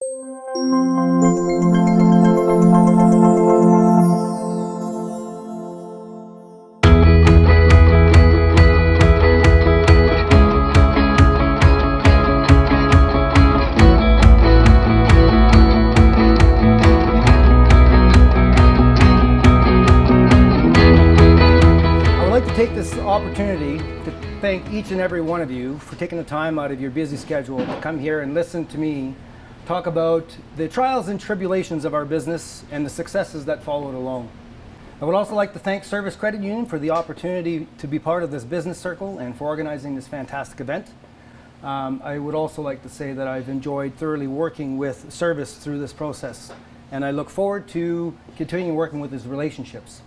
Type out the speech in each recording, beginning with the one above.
Take this opportunity to thank each and every one of you for taking the time out of your busy schedule to come here and listen to me talk about the trials and tribulations of our business and the successes that followed along. I would also like to thank Service Credit Union for the opportunity to be part of this business circle and for organizing this fantastic event. I would also like to say that I've enjoyed thoroughly working with Service through this process, and I look forward to continuing working with these relationships.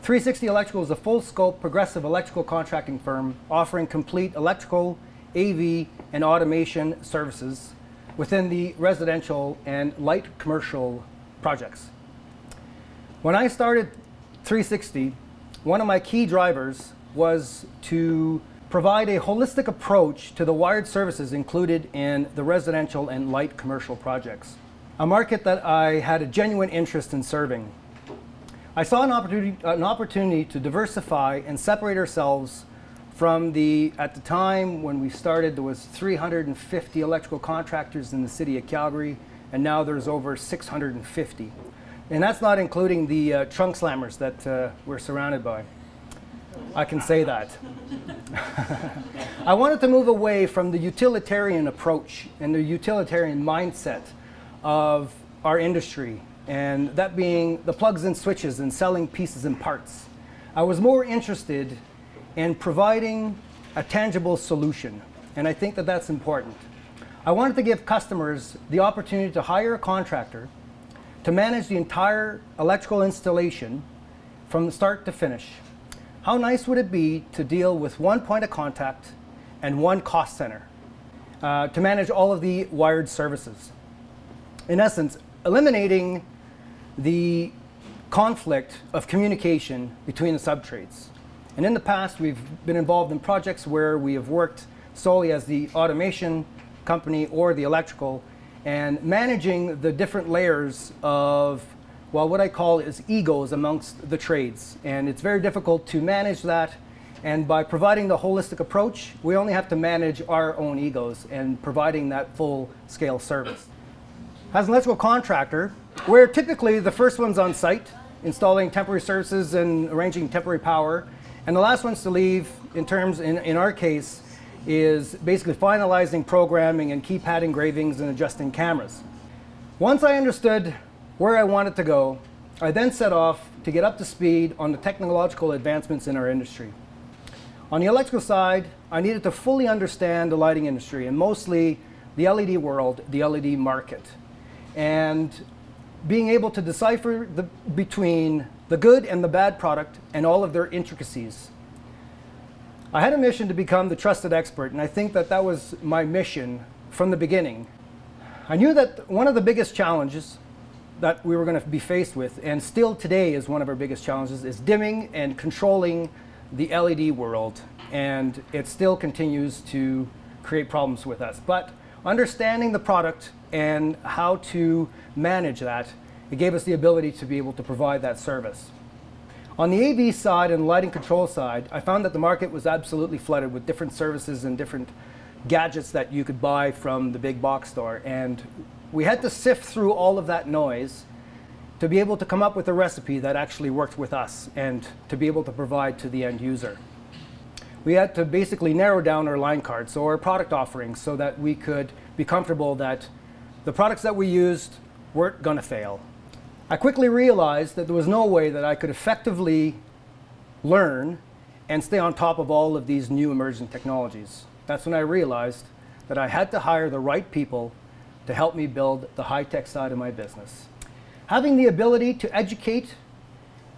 360 Electrical is a full-scope progressive electrical contracting firm offering complete electrical, AV, and automation services within the residential and light commercial projects. When I started 360, one of my key drivers was to provide a holistic approach to the wired services included in the residential and light commercial projects, a market that I had a genuine interest in serving. I saw an opportunity to diversify and separate ourselves from at the time when we started, there was 350 electrical contractors in the city of Calgary, and now there's over 650. And that's not including the trunk slammers that we're surrounded by. I can say that. I wanted to move away from the utilitarian approach and the utilitarian mindset of our industry, and that being the plugs and switches and selling pieces and parts. I was more interested in providing a tangible solution, and I think that that's important. I wanted to give customers the opportunity to hire a contractor to manage the entire electrical installation from the start to finish. How nice would it be to deal with one point of contact and one cost center to manage all of the wired services? In essence, eliminating the conflict of communication between the subtrades. And in the past, we've been involved in projects where we have worked solely as the automation company or the electrical, and managing the different layers of, well, what I call is egos amongst the trades. And it's very difficult to manage that. And by providing the holistic approach, we only have to manage our own egos and providing that full-scale service. As an electrical contractor, we're typically the first ones on site, installing temporary services and arranging temporary power. And the last ones to leave, in our case, is basically finalizing programming and keypad engravings and adjusting cameras. Once I understood where I wanted to go, I then set off to get up to speed on the technological advancements in our industry. On the electrical side, I needed to fully understand the lighting industry, and mostly the LED world, the LED market, and being able to decipher between the good and the bad product and all of their intricacies. I had a mission to become the trusted expert, and I think that that was my mission from the beginning. I knew that one of the biggest challenges that we were going to be faced with, and still today is one of our biggest challenges, is dimming and controlling the LED world, and it still continues to create problems with us. But understanding the product and how to manage that, it gave us the ability to be able to provide that service. On the AV side and lighting control side, I found that the market was absolutely flooded with different services and different gadgets that you could buy from the big box store. And we had to sift through all of that noise to be able to come up with a recipe that actually worked with us and to be able to provide to the end user. We had to basically narrow down our line cards, so our product offerings, so that we could be comfortable that the products that we used weren't going to fail. I quickly realized that there was no way that I could effectively learn and stay on top of all of these new emerging technologies. That's when I realized that I had to hire the right people to help me build the high-tech side of my business. Having the ability to educate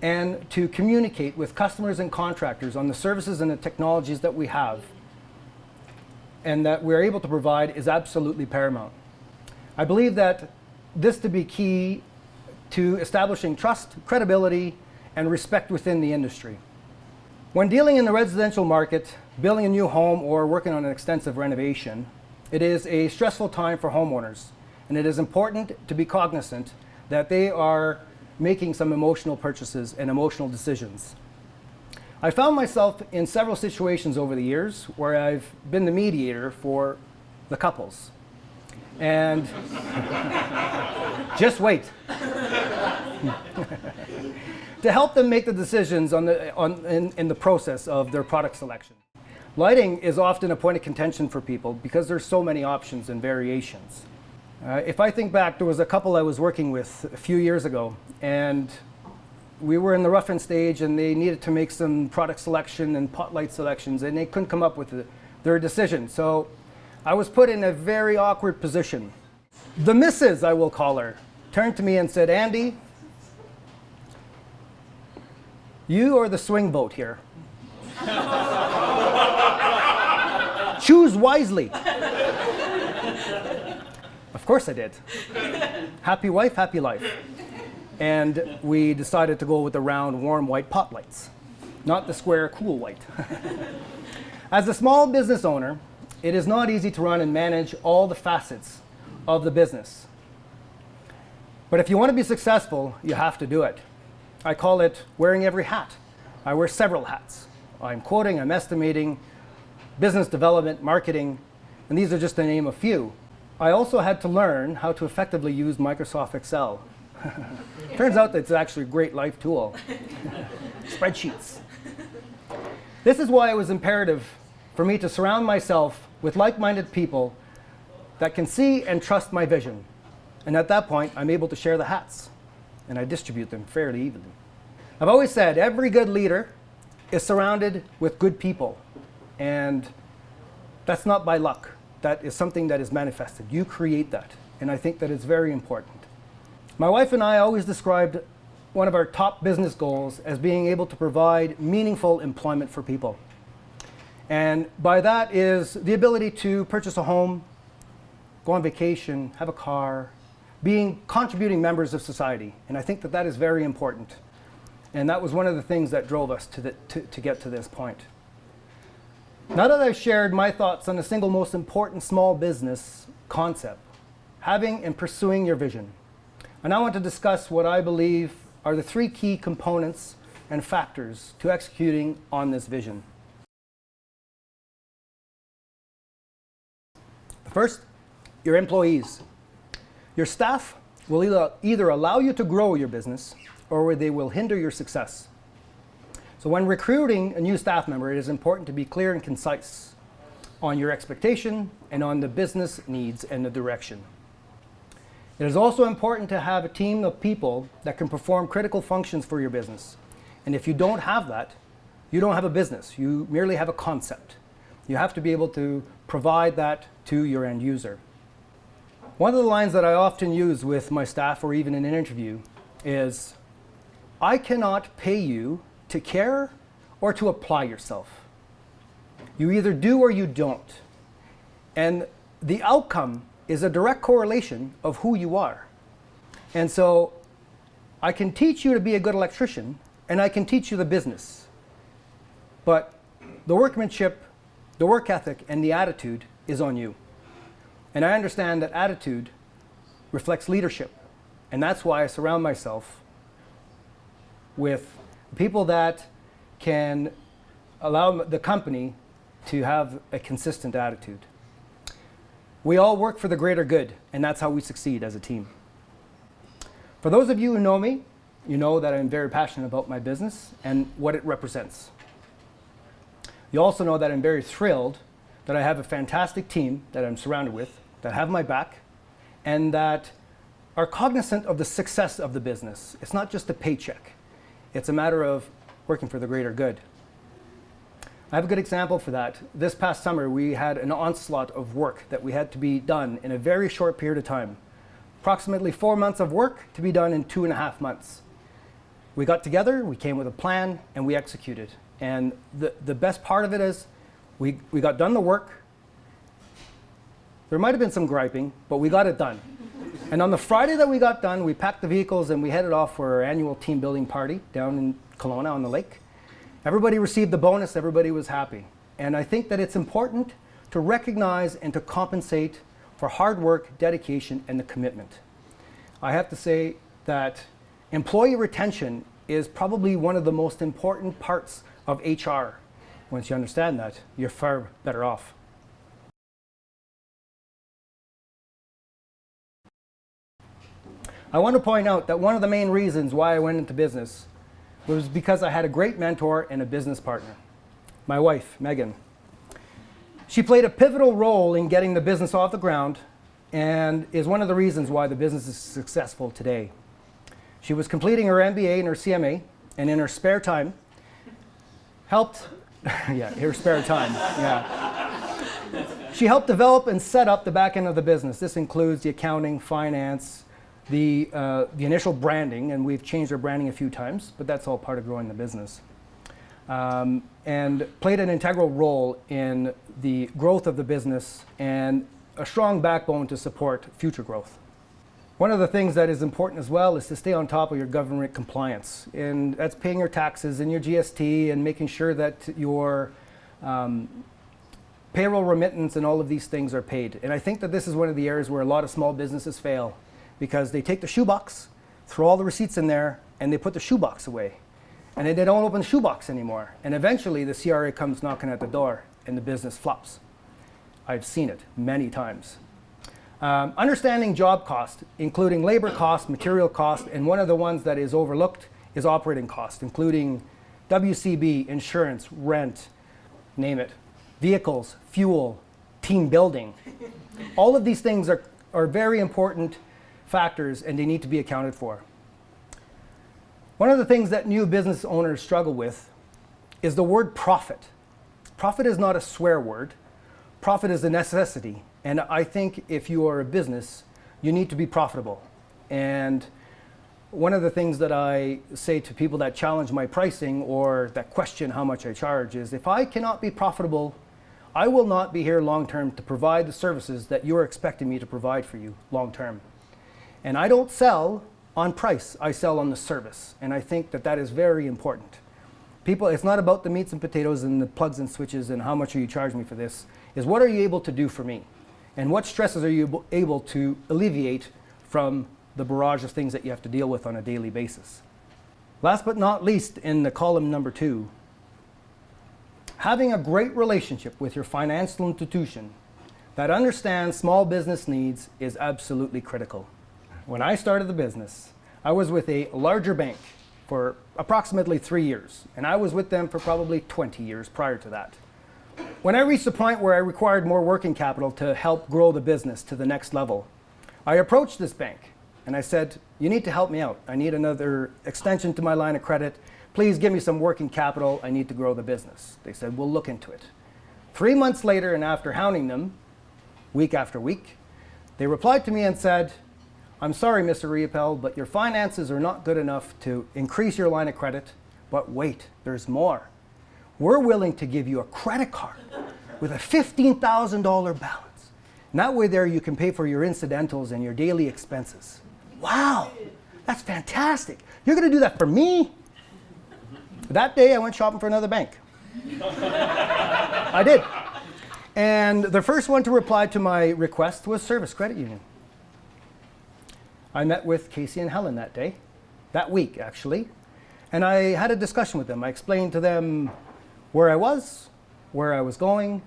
and to communicate with customers and contractors on the services and the technologies that we have and that we're able to provide is absolutely paramount. I believe that this to be key to establishing trust, credibility, and respect within the industry. When dealing in the residential market, building a new home or working on an extensive renovation, it is a stressful time for homeowners. and it is important to be cognizant that they are making some emotional purchases and emotional decisions. I found myself in several situations over the years where I've been the mediator for the couples. And just wait. To help them make the decisions in the process of their product selection. Lighting is often a point of contention for people because there's so many options and variations. If I think back, there was a couple I was working with a few years ago, and we were in the rough-in stage, and they needed to make some product selection and pot light selections, and they couldn't come up with their decision. So I was put in a very awkward position. The missus, I will call her, turned to me and said, "Andy, you are the swing vote here. Choose wisely." Of course I did. Happy wife, happy life. And we decided to go with the round, warm white pot lights, not the square, cool white. As a small business owner, it is not easy to run and manage all the facets of the business. But if you want to be successful, you have to do it. I call it wearing every hat. I wear several hats. I'm quoting, I'm estimating, business development, marketing, and these are just to name a few. I also had to learn how to effectively use Microsoft Excel. Turns out that it's actually a great life tool. Spreadsheets. This is why it was imperative for me to surround myself with like-minded people that can see and trust my vision. And at that point, I'm able to share the hats, and I distribute them fairly evenly. I've always said every good leader is surrounded with good people, and that's not by luck. That is something that is manifested. You create that, and I think that it's very important. My wife and I always described one of our top business goals as being able to provide meaningful employment for people. And by that is the ability to purchase a home, go on vacation, have a car, being contributing members of society. And I think that that is very important. And that was one of the things that drove us to get to this point. Now that I've shared my thoughts on the single most important small business concept, having and pursuing your vision, I now want to discuss what I believe are the three key components and factors to executing on this vision. First, your employees. Your staff will either allow you to grow your business or they will hinder your success. So when recruiting a new staff member, it is important to be clear and concise on your expectation and on the business needs and the direction. It is also important to have a team of people that can perform critical functions for your business. And if you don't have that, you don't have a business. You merely have a concept. You have to be able to provide that to your end user. One of the lines that I often use with my staff or even in an interview is, "I cannot pay you to care or to apply yourself. You either do or you don't. And the outcome is a direct correlation of who you are. And so I can teach you to be a good electrician and I can teach you the business. But the workmanship, the work ethic, and the attitude is on you. And I understand that attitude reflects leadership. And that's why I surround myself with people that can allow the company to have a consistent attitude. We all work for the greater good, and that's how we succeed as a team. For those of you who know me, you know that I'm very passionate about my business and what it represents. You also know that I'm very thrilled that I have a fantastic team that I'm surrounded with, that have my back, and that are cognizant of the success of the business. It's not just a paycheck. It's a matter of working for the greater good. I have a good example for that. This past summer, we had an onslaught of work that we had to be done in a very short period of time. Approximately 4 months of work to be done in 2.5 months. We got together, we came with a plan, and we executed. And the best part of it is we got done the work. There might have been some griping, but we got it done. And on the Friday that we got done, we packed the vehicles and we headed off for our annual team building party down in Kelowna on the lake. Everybody received the bonus, everybody was happy. And I think that it's important to recognize and to compensate for hard work, dedication, and the commitment. I have to say that employee retention is probably one of the most important parts of HR. Once you understand that, you're far better off. I want to point out that one of the main reasons why I went into business was because I had a great mentor and a business partner, my wife, Megan. She played a pivotal role in getting the business off the ground and is one of the reasons why the business is successful today. She was completing her MBA and her CMA, and in her spare time, she helped develop and set up the back end of the business. This includes the accounting, finance, the initial branding, and we've changed our branding a few times, but that's all part of growing the business. And played an integral role in the growth of the business and a strong backbone to support future growth. One of the things that is important as well is to stay on top of your government compliance, and that's paying your taxes and your GST and making sure that your payroll remittance and all of these things are paid. And I think that this is one of the areas where a lot of small businesses fail, because they take the shoebox, throw all the receipts in there, and they put the shoebox away. And then they don't open the shoebox anymore. And eventually the CRA comes knocking at the door and the business flops. I've seen it many times. Understanding job cost, including labor cost, material cost, and one of the ones that is overlooked is operating cost, including WCB, insurance, rent, name it, vehicles, fuel, team building. All of these things are very important factors, and they need to be accounted for. One of the things that new business owners struggle with is the word profit. Profit is not a swear word. Profit is a necessity. And I think if you are a business, you need to be profitable. And one of the things that I say to people that challenge my pricing or that question how much I charge is, if I cannot be profitable, I will not be here long term to provide the services that you're expecting me to provide for you long term. And I don't sell on price, I sell on the service. And I think that that is very important. People, it's not about the meats and potatoes and the plugs and switches and how much are you charging me for this, is what are you able to do for me? And what stresses are you able to alleviate from the barrage of things that you have to deal with on a daily basis? Last but not least, in the column number 2, having a great relationship with your financial institution that understands small business needs is absolutely critical. When I started the business, I was with a larger bank for approximately 3 years, and I was with them for probably 20 years prior to that. When I reached the point where I required more working capital to help grow the business to the next level, I approached this bank and I said, you need to help me out. I need another extension to my line of credit. Please give me some working capital. I need to grow the business. They said, we'll look into it. 3 months later, and after hounding them week after week, they replied to me and said, I'm sorry, Mr. Riopel, but your finances are not good enough to increase your line of credit. But wait, there's more. We're willing to give you a credit card with a $15,000 balance. And that way there you can pay for your incidentals and your daily expenses. Wow, that's fantastic. You're going to do that for me? That day I went shopping for another bank. I did. And the first one to reply to my request was Service Credit Union. I met with Casey and Helen that week actually, and I had a discussion with them. I explained to them where I was going,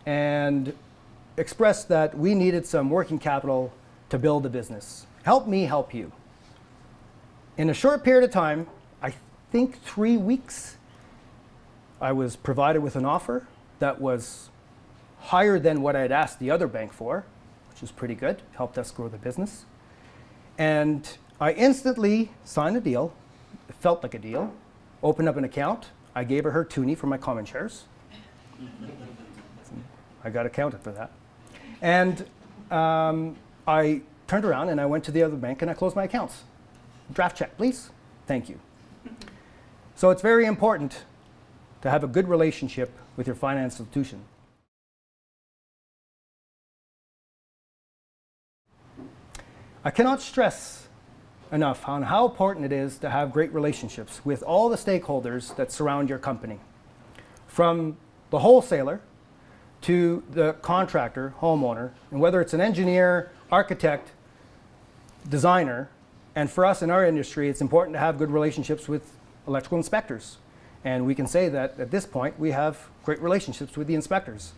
and expressed that we needed some working capital to build a business. Help me help you. In a short period of time, I think 3 weeks, I was provided with an offer that was higher than what I had asked the other bank for, which was pretty good, helped us grow the business. And I instantly signed a deal. It felt like a deal. Opened up an account. I gave her toonie for my common shares. I got accounted for that. And I turned around and I went to the other bank and I closed my accounts. Draft check, please. Thank you. So it's very important to have a good relationship with your finance institution. I cannot stress enough on how important it is to have great relationships with all the stakeholders that surround your company. From the wholesaler to the contractor, homeowner, and whether it's an engineer, architect, designer, and for us in our industry, it's important to have good relationships with electrical inspectors. And we can say that at this point, we have great relationships with the inspectors.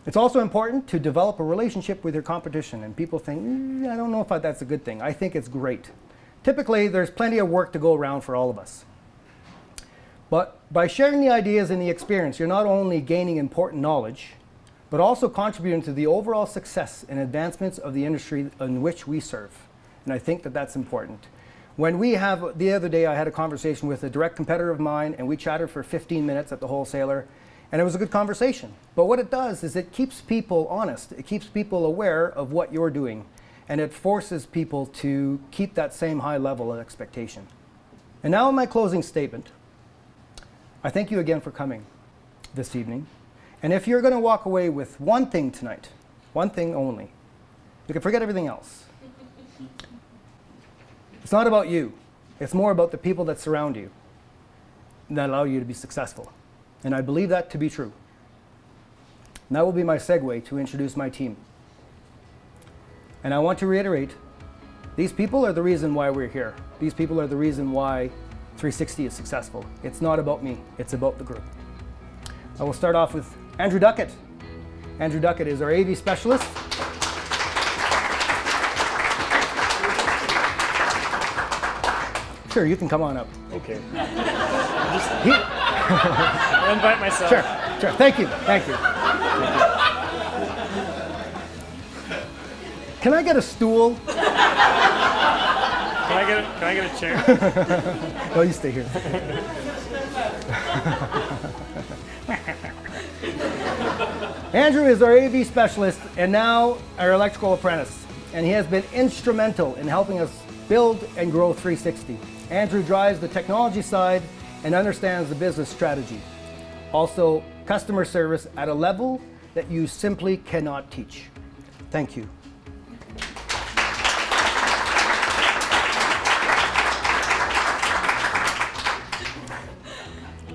It's also important to develop a relationship with your competition. And people think, I don't know if that's a good thing. I think it's great. Typically, there's plenty of work to go around for all of us. But by sharing the ideas and the experience, you're not only gaining important knowledge, but also contributing to the overall success and advancements of the industry in which we serve. And I think that that's important. The other day I had a conversation with a direct competitor of mine, and we chatted for 15 minutes at the wholesaler, and it was a good conversation. But what it does is it keeps people honest. It keeps people aware of what you're doing, and it forces people to keep that same high level of expectation. And now in my closing statement, I thank you again for coming this evening. And if you're going to walk away with one thing tonight, one thing only, you can forget everything else. It's not about you. It's more about the people that surround you that allow you to be successful. And I believe that to be true. And that will be my segue to introduce my team. And I want to reiterate, these people are the reason why we're here. These people are the reason why 360 is successful. It's not about me, it's about the group. I will start off with Andrew Duckett. Andrew Duckett is our AV specialist. Sure, you can come on up. Okay. I'll invite myself. Sure. Thank you. Can I get a stool? Can I get a chair? Oh, you stay here. Andrew is our AV specialist and now our electrical apprentice, and he has been instrumental in helping us build and grow 360. Andrew drives the technology side and understands the business strategy. Also, customer service at a level that you simply cannot teach. Thank you.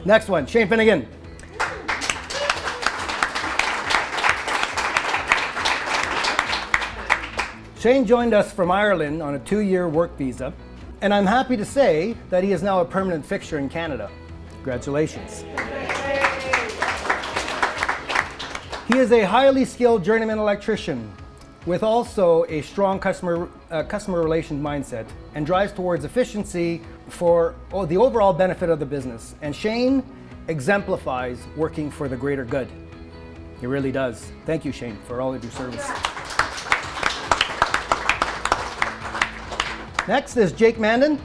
Next one, Shane Finnegan. Shane joined us from Ireland on a 2-year work visa, and I'm happy to say that he is now a permanent fixture in Canada. Congratulations. He is a highly skilled journeyman electrician with also a strong customer relations mindset and drives towards efficiency for the overall benefit of the business. And Shane exemplifies working for the greater good. He really does. Thank you, Shane, for all of your service. Next is Jake Mandan.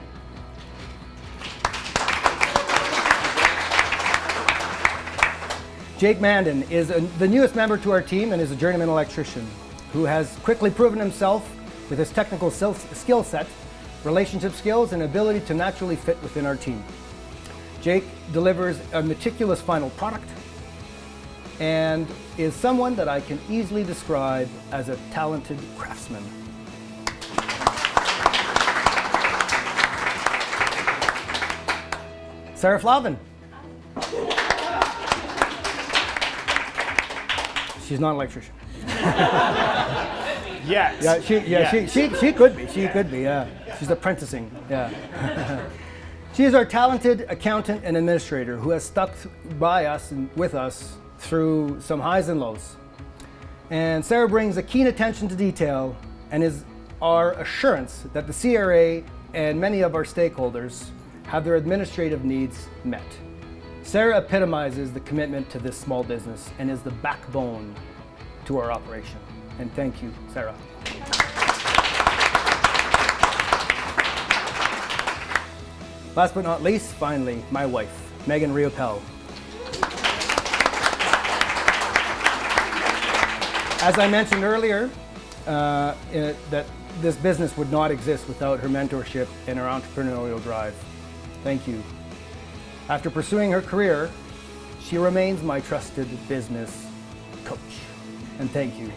Jake Mandan is the newest member to our team and is a journeyman electrician who has quickly proven himself with his technical skill set, relationship skills, and ability to naturally fit within our team. Jake delivers a meticulous final product and is someone that I can easily describe as a talented craftsman. Sarah Flavin. She's not an electrician. Yes. She could be. She could be. Yeah. She's apprenticing. Yeah. She is our talented accountant and administrator who has stuck by us and with us through some highs and lows. And Sarah brings a keen attention to detail and is our assurance that the CRA and many of our stakeholders have their administrative needs met. Sarah epitomizes the commitment to this small business and is the backbone to our operation. And thank you, Sarah. Last but not least, finally, my wife, Megan Riopel. As I mentioned earlier, that this business would not exist without her mentorship and her entrepreneurial drive. Thank you. After pursuing her career, she remains my trusted business coach. And thank you.